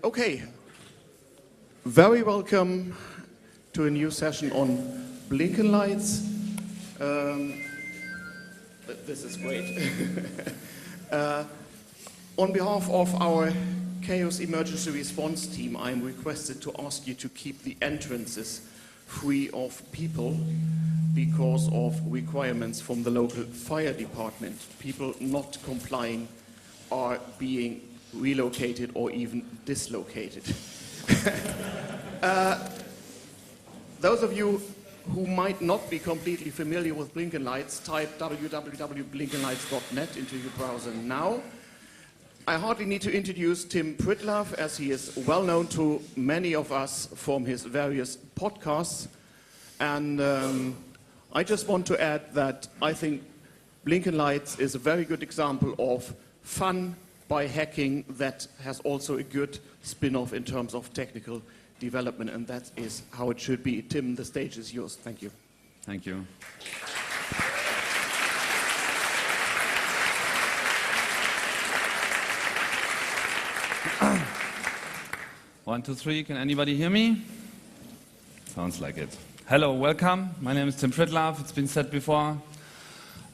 Okay, very welcome to a new session on blinking lights. This is great. On behalf of our Chaos Emergency Response Team, I am requested to ask you to keep the entrances free of people because of requirements from the local fire department. People not complying are being relocated or even dislocated. Those of you who might not be completely familiar with blinking lights, type www.blinkenlights.net into your browser now. I hardly need to introduce Tim Pritlove, as he is well known to many of us from his various podcasts. And I just want to add that I think Blinking Lights is a very good example of fun by hacking that has also a good spin-off in terms of technical development, and that is how it should be. Tim, the stage is yours. Thank you. Thank you. One, two, three. Can anybody hear me? Sounds like it. Hello, welcome. My name is Tim Pritlove. It's been said before.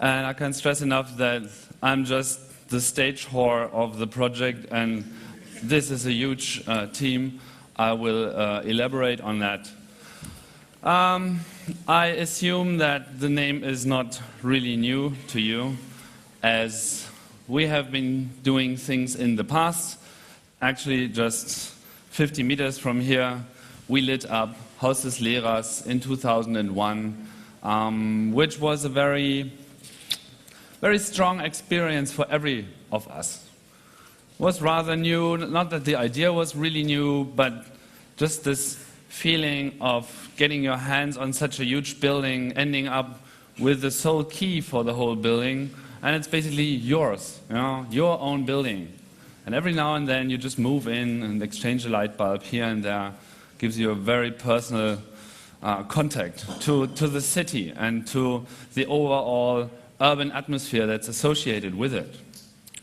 And I can't stress enough that I'm just the stage whore of the project, and this is a huge team. I will elaborate on that. I assume that the name is not really new to you, as we have been doing things in the past. Actually, just 50 meters from here, we lit up Haus des Lehrers in 2001, which was a very strong experience for every of us. It was rather new, not that the idea was really new, but just this feeling of getting your hands on such a huge building, ending up with the sole key for the whole building, and it's basically yours, you know, your own building. And every now and then you just move in and exchange a light bulb here and there. Gives you a very personal contact to the city and to the overall urban atmosphere that's associated with it.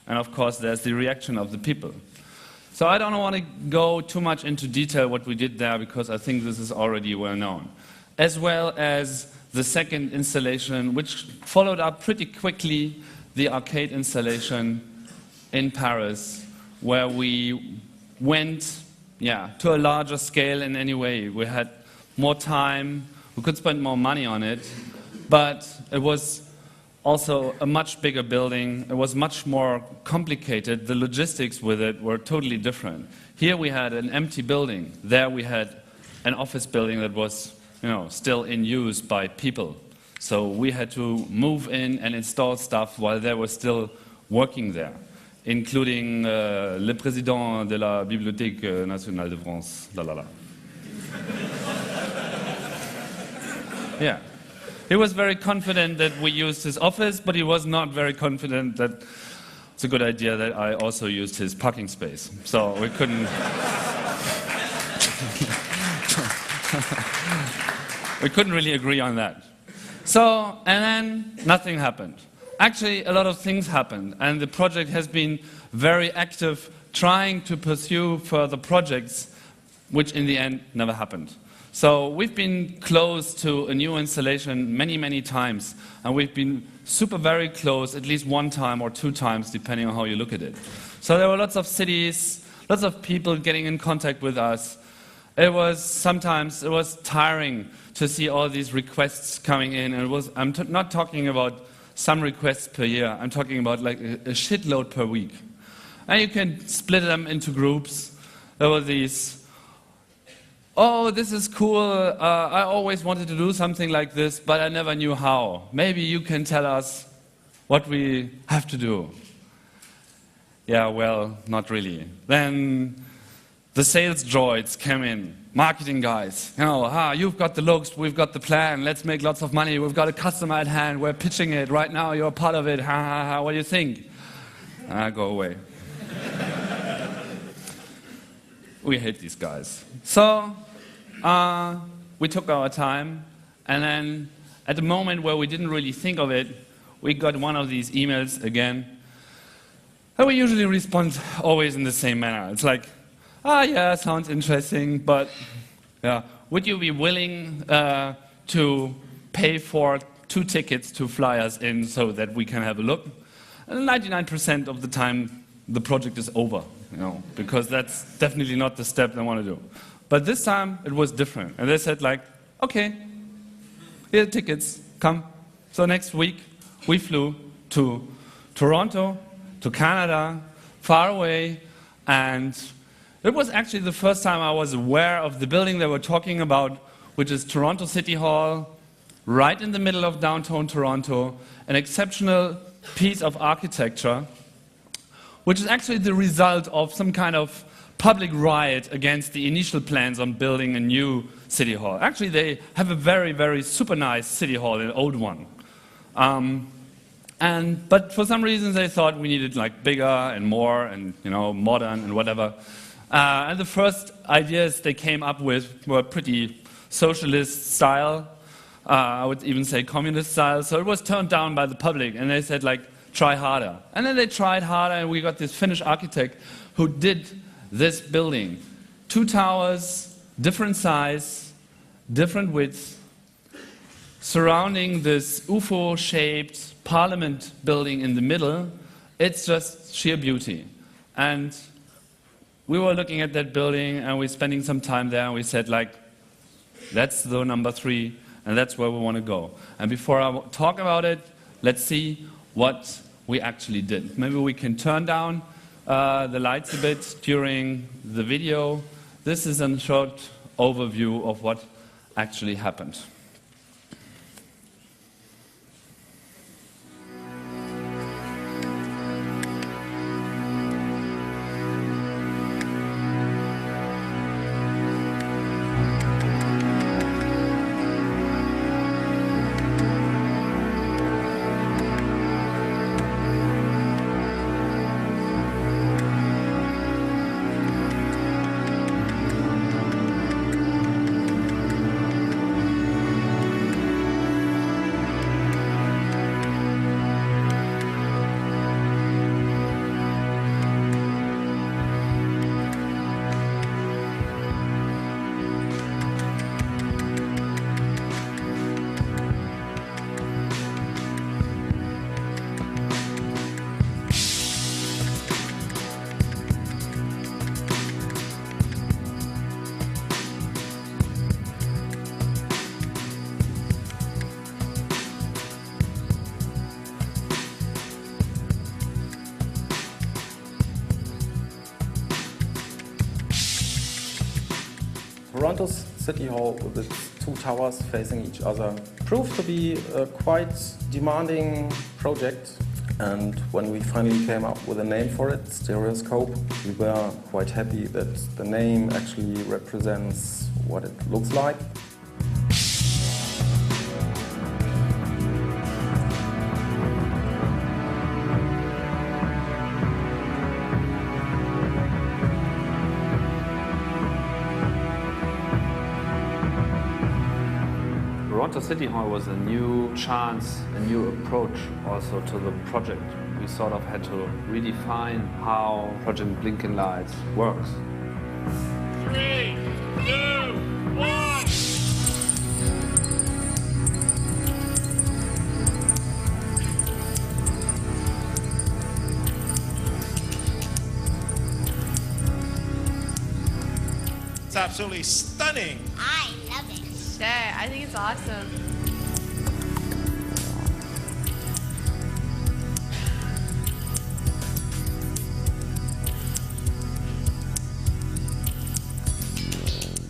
And of course, there's the reaction of the people. So I don't want to go too much into detail what we did there, because I think this is already well known. As well as the second installation, which followed up pretty quickly, the arcade installation in Paris, where we went to a larger scale in any way. We had more time, we could spend more money on it, but it was also a much bigger building. It was much more complicated. The logistics with it were totally different. Here we had an empty building. There we had an office building that was, still in use by people. So we had to move in and install stuff while they were still working there, including le président de la Bibliothèque nationale de France. Yeah. He was very confident that we used his office, but he was not very confident that it's a good idea that I also used his parking space. So we couldn't... we couldn't really agree on that. So, and then nothing happened. Actually, a lot of things happened, and the project has been very active trying to pursue further projects, which in the end never happened. So we've been close to a new installation many, many times, and we've been very close at least one time or two times, depending on how you look at it. So there were lots of cities, lots of people getting in contact with us. Sometimes it was tiring to see all these requests coming in, and I'm not talking about some requests per year, I'm talking about like a shitload per week. And you can split them into groups. There were these, oh, this is cool, I always wanted to do something like this, but I never knew how. Maybe you can tell us what we have to do. Yeah, well, not really. Then the sales droids came in, marketing guys. You've got the looks, we've got the plan, let's make lots of money, we've got a customer at hand, we're pitching it, right now you're a part of it, what do you think? Go away. We hate these guys. So, we took our time, and then at the moment where we didn't really think of it, we got one of these emails again. And we usually respond always in the same manner. It's like, yeah, sounds interesting, but yeah, would you be willing to pay for 2 tickets to fly us in so that we can have a look? And 99% of the time, the project is over, because that's definitely not the step they want to do. But this time, it was different. And they said, like, okay, here are tickets, come. So next week, we flew to Toronto, to Canada, far away, and it was actually the first time I was aware of the building they were talking about, which is Toronto City Hall, right in the middle of downtown Toronto, an exceptional piece of architecture, which is actually the result of some kind of public riot against the initial plans on building a new city hall. Actually, they have a very, very super nice city hall, an old one. But for some reason, they thought we needed like bigger and more and modern and whatever. And the first ideas they came up with were pretty socialist style. I would even say communist style. So it was turned down by the public, and they said, like, try harder. And then they tried harder, and we got this Finnish architect who did this building. 2 towers, different size, different width, surrounding this UFO-shaped parliament building in the middle. It's just sheer beauty. And we were looking at that building, and we're spending some time there, and we said, like, that's the number 3, and that's where we want to go. And before I talk about it, let's see what we actually did. Maybe we can turn down the lights a bit during the video. This is a short overview of what actually happened. Toronto's City Hall, with its 2 towers facing each other, proved to be a quite demanding project. And when we finally came up with a name for it, Stereoscope, we were quite happy that the name actually represents what it looks like. Toronto City Hall was a new chance, a new approach also to the project. We sort of had to redefine how Project Blinking Lights works. 3, 2, 1! It's absolutely stunning. I love it. Yeah, I think it's awesome.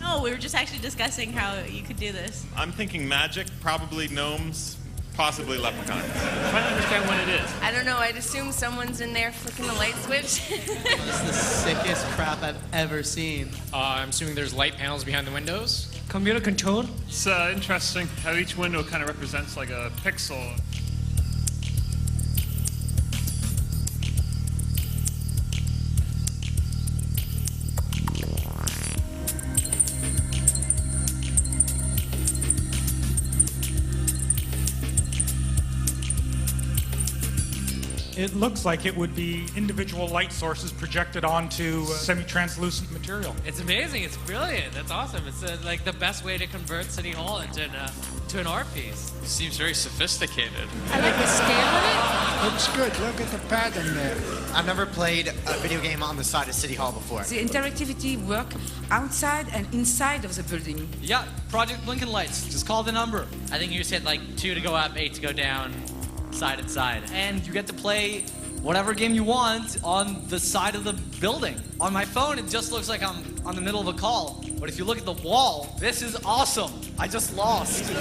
Oh, we were just actually discussing how you could do this. I'm thinking magic, probably gnomes, possibly leprechauns. I'm trying to understand what it is. I don't know, I'd assume someone's in there flicking the light switch. This is the sickest crap I've ever seen. I'm assuming there's light panels behind the windows. Computer controlled? It's interesting how each window kind of represents like a pixel. It looks like it would be individual light sources projected onto semi-translucent material. It's amazing. It's brilliant. That's awesome. It's like the best way to convert City Hall into an art piece. Seems very sophisticated. I like the scale of it. Looks good. Look at the pattern there. I've never played a video game on the side of City Hall before. The interactivity work outside and inside of the building. Yeah, Project Blinking Lights. Just call the number. I think you said like 2 to go up, 8 to go down, side and side. And you get to play whatever game you want on the side of the building. On my phone, it just looks like I'm on the middle of a call. But if you look at the wall, this is awesome. I just lost. I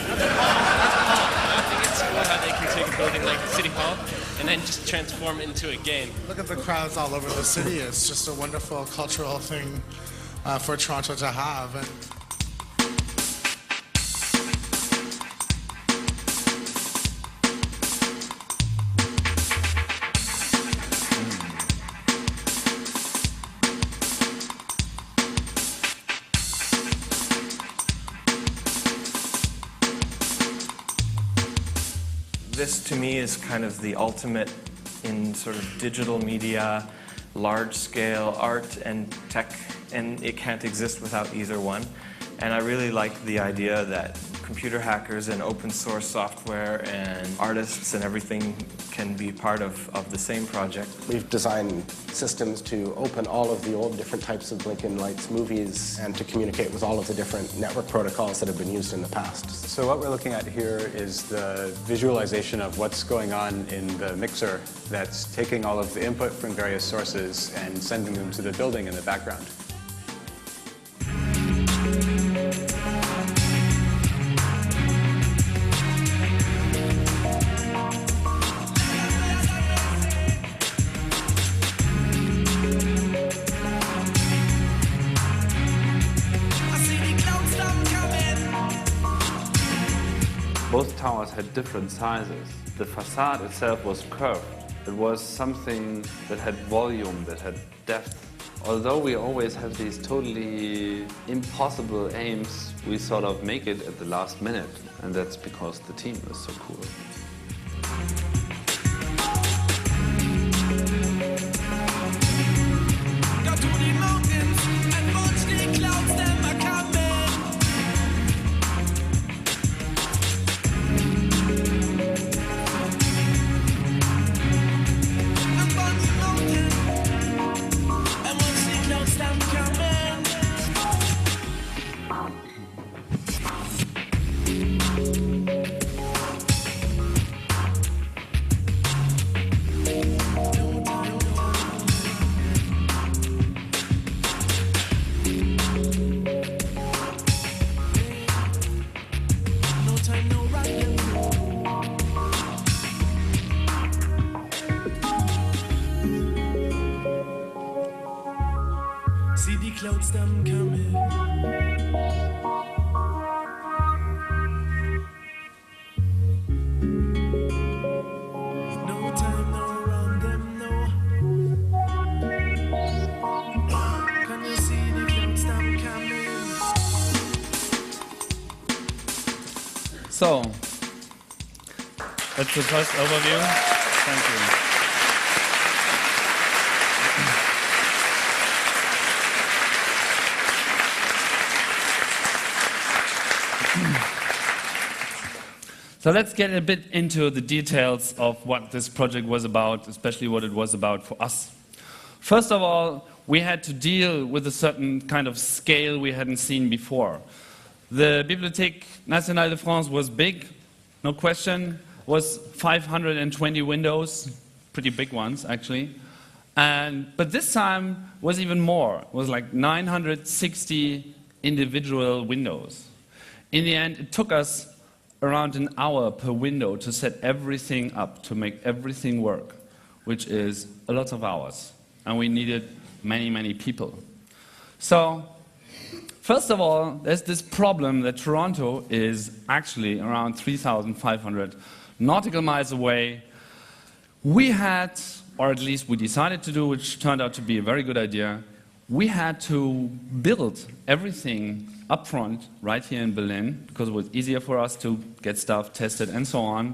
think it's cool how they can take a building like City Hall and then just transform it into a game. Look at the crowds all over the city. It's just a wonderful cultural thing for Toronto to have. And This, to me, is kind of the ultimate in sort of digital media, large-scale art and tech, and it can't exist without either one. And I really like the idea that computer hackers and open source software and artists and everything can be part of the same project. We've designed systems to open all of the old different types of Blinking Lights movies and to communicate with all of the different network protocols that have been used in the past. So what we're looking at here is the visualization of what's going on in the mixer that's taking all of the input from various sources and sending them to the building in the background. Both towers had different sizes. The facade itself was curved. It was something that had volume, that had depth. Although we always have these totally impossible aims, we sort of make it at the last minute, and that's because the team is so cool. See the clouds them coming. No time now around them, no. Can you see the clouds them coming? So, that's the first overview. Thank you. So let's get a bit into the details of what this project was about, especially what it was about for us. First of all, we had to deal with a certain kind of scale we hadn't seen before. The Bibliothèque Nationale de France was big, no question, was 520 windows, pretty big ones actually. But this time was even more, it was like 960 individual windows. In the end, it took us around an hour per window to set everything up, to make everything work, which is a lot of hours. And we needed many, many people. So, first of all, there's this problem that Toronto is actually around 3,500 nautical miles away. We had, or at least we decided to do, which turned out to be a very good idea, we had to build everything up front, right here in Berlin, because it was easier for us to get stuff tested and so on.